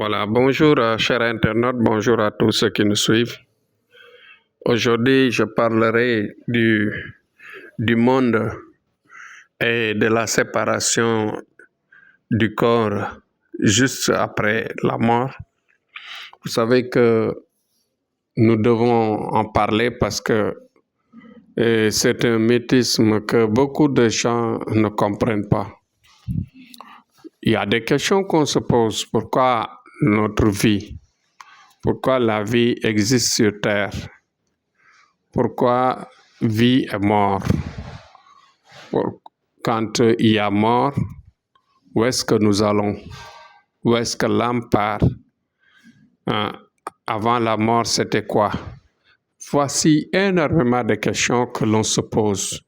Voilà, bonjour chers internautes, bonjour à tous ceux qui nous suivent. Aujourd'hui, je parlerai du monde et de la séparation du corps juste après la mort. Vous savez que nous devons en parler parce que c'est un mythisme que beaucoup de gens ne comprennent pas. Il y a des questions qu'on se pose. Pourquoi notre vie? Pourquoi la vie existe sur Terre? Pourquoi vie et mort? Quand il y a mort, où est-ce que nous allons? Où est-ce que l'âme part? Avant la mort, c'était quoi? Voici énormément de questions que l'on se pose.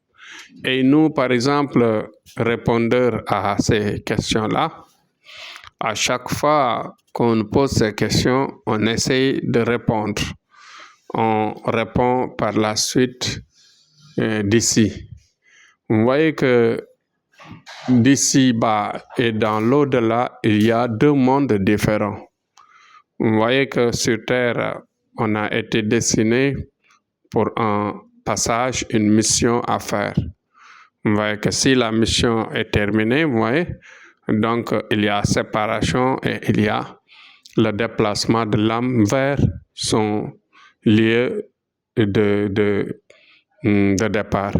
Et nous, par exemple, répondeurs à ces questions-là, à chaque fois qu'on nous pose ces questions, on essaye de répondre. On répond par la suite d'ici. Vous voyez que d'ici-bas et dans l'au-delà, il y a deux mondes différents. Vous voyez que sur Terre, on a été destiné pour un passage, une mission à faire. Vous voyez que si la mission est terminée, vous voyez, donc il y a séparation et il y a le déplacement de l'âme vers son lieu de départ.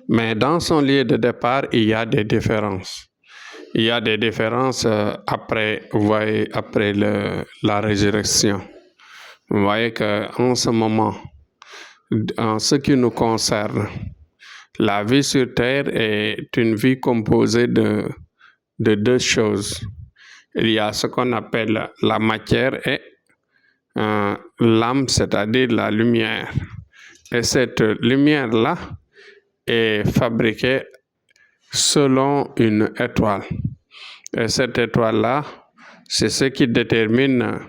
Mais dans son lieu de départ, il y a des différences. Il y a des différences après la résurrection. Vous voyez qu'en ce moment, en ce qui nous concerne, la vie sur Terre est une vie composée de deux choses. Il y a ce qu'on appelle la matière et l'âme, c'est-à-dire la lumière. Et cette lumière-là est fabriquée selon une étoile. Et cette étoile-là, c'est ce qui détermine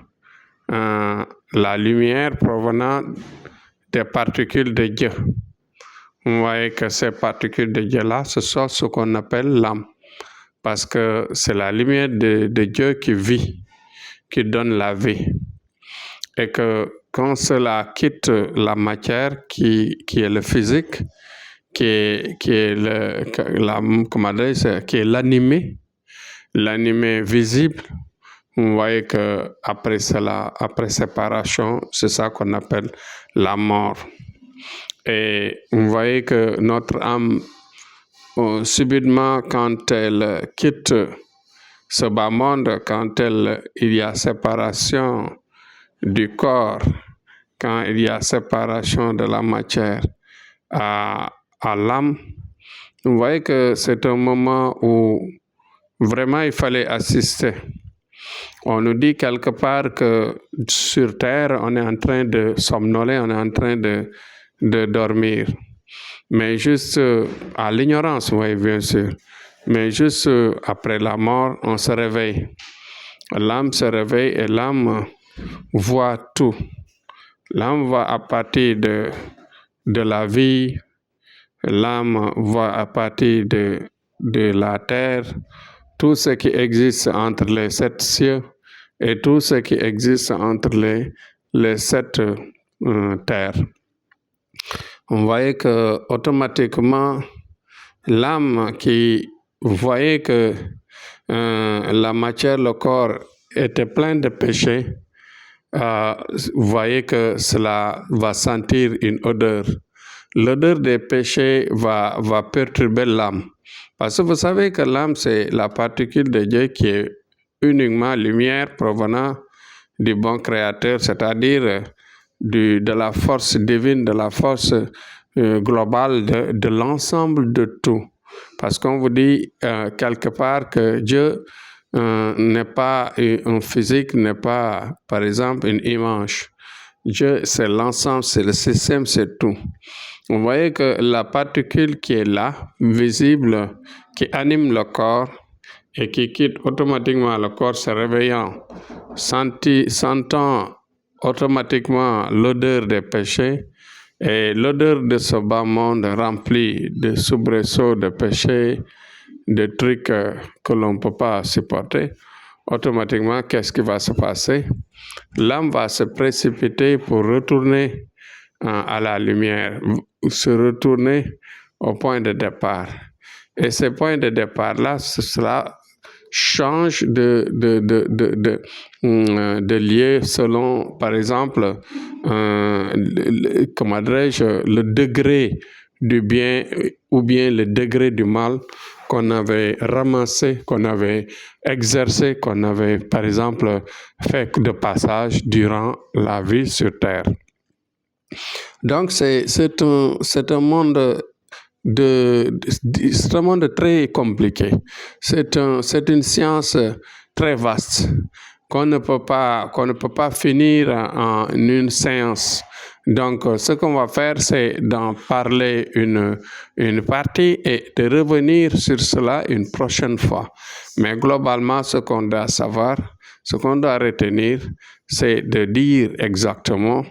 la lumière provenant des particules de Dieu. Vous voyez que ces particules de Dieu-là, ce sont ce qu'on appelle l'âme. Parce que c'est la lumière de Dieu qui vit, qui donne la vie. Et que quand cela quitte la matière qui est le physique, qui est l'animé visible, vous voyez que après cela, après séparation, c'est ça qu'on appelle la mort. Et vous voyez que notre âme, subitement, quand elle quitte ce bas monde, quand il y a séparation du corps, quand il y a séparation de la matière à l'âme, vous voyez que c'est un moment où vraiment il fallait assister. On nous dit quelque part que sur Terre, on est en train de somnoler, on est en train de dormir. Mais juste à l'ignorance, oui, bien sûr. Mais juste après la mort, on se réveille. L'âme se réveille et l'âme voit tout. L'âme voit à partir de la vie, l'âme voit à partir de la terre, tout ce qui existe entre les 7 cieux et tout ce qui existe entre les 7 terres. On voyait que automatiquement, l'âme qui voyait que la matière, le corps était plein de péchés, voyez que cela va sentir une odeur. L'odeur des péchés va perturber l'âme. Parce que vous savez que l'âme, c'est la particule de Dieu qui est uniquement lumière provenant du bon Créateur, c'est-à-dire de la force divine, de la force globale de l'ensemble de tout. Parce qu'on vous dit quelque part que Dieu n'est pas un physique, n'est pas, par exemple, une image. Dieu, c'est l'ensemble, c'est le système, c'est tout. Vous voyez que la particule qui est là, visible, qui anime le corps et qui quitte automatiquement le corps se réveillant, sentant automatiquement l'odeur des péchés et l'odeur de ce bas monde rempli de soubresauts, de péchés, de trucs que l'on ne peut pas supporter, automatiquement, qu'est-ce qui va se passer? L'âme va se précipiter pour retourner à la lumière, se retourner au point de départ. Et ce point de départ-là, cela change de lieu selon, par exemple, comment dirais-je, le degré du bien ou bien le degré du mal qu'on avait ramassé, qu'on avait exercé, qu'on avait, par exemple, fait de passage durant la vie sur Terre. Donc, c'est un monde c'est un monde très compliqué. C'est une science très vaste qu'on ne peut pas finir en une séance. Donc, ce qu'on va faire, c'est d'en parler une partie et de revenir sur cela une prochaine fois. Mais globalement, ce qu'on doit savoir, ce qu'on doit retenir, c'est de dire exactement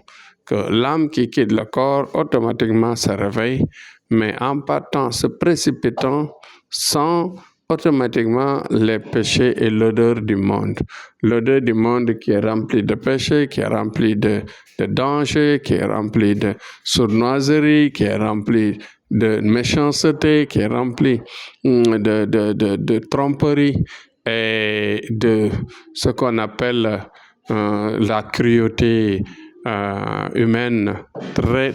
que l'âme qui quitte le corps automatiquement se réveille, mais en partant, se précipitant, sans automatiquement les péchés et l'odeur du monde. L'odeur du monde qui est remplie de péchés, qui est remplie de dangers, qui est remplie de sournoiserie, qui est remplie de méchanceté, qui est remplie de tromperie et de ce qu'on appelle la cruauté humaine très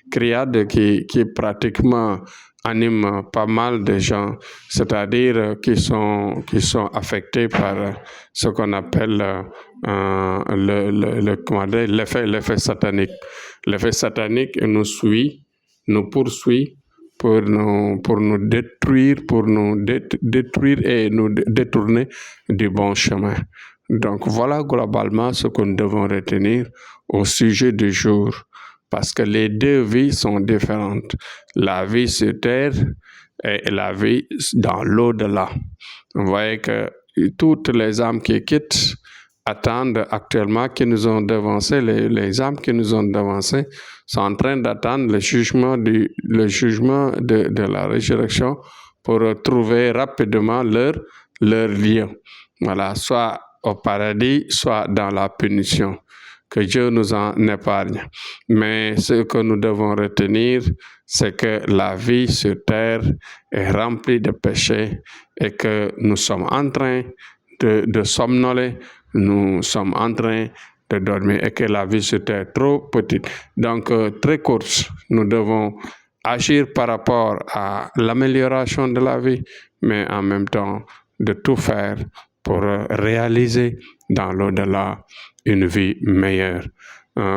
criade qui pratiquement anime pas mal de gens, c'est-à-dire qui sont affectés par ce qu'on appelle l'effet satanique. L'effet satanique nous suit, nous poursuit pour nous détruire, et nous détourner du bon chemin. Donc voilà globalement ce que nous devons retenir au sujet du jour, parce que les deux vies sont différentes. La vie sur terre et la vie dans l'au-delà. Vous voyez que toutes les âmes qui quittent attendent actuellement, qui nous ont devancés, les âmes qui nous ont devancés sont en train d'attendre le jugement de la résurrection pour trouver rapidement leur lieu. Voilà, soit au paradis, soit dans la punition. Que Dieu nous en épargne. Mais ce que nous devons retenir, c'est que la vie sur terre est remplie de péchés et que nous sommes en train de somnoler, nous sommes en train de dormir et que la vie sur terre est trop petite. Donc, très courte, nous devons agir par rapport à l'amélioration de la vie, mais en même temps de tout faire pour réaliser dans l'au-delà une vie meilleure.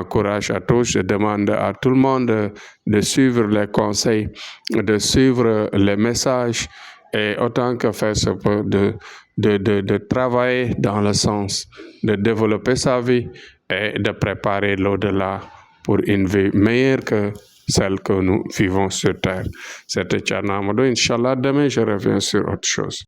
Courage à tous. Je demande à tout le monde de suivre les conseils, de suivre les messages et autant que faire se peut de travailler dans le sens de développer sa vie et de préparer l'au-delà pour une vie meilleure que celle que nous vivons sur terre. C'était Tchana Amadou. Inch'Allah, demain je reviens sur autre chose.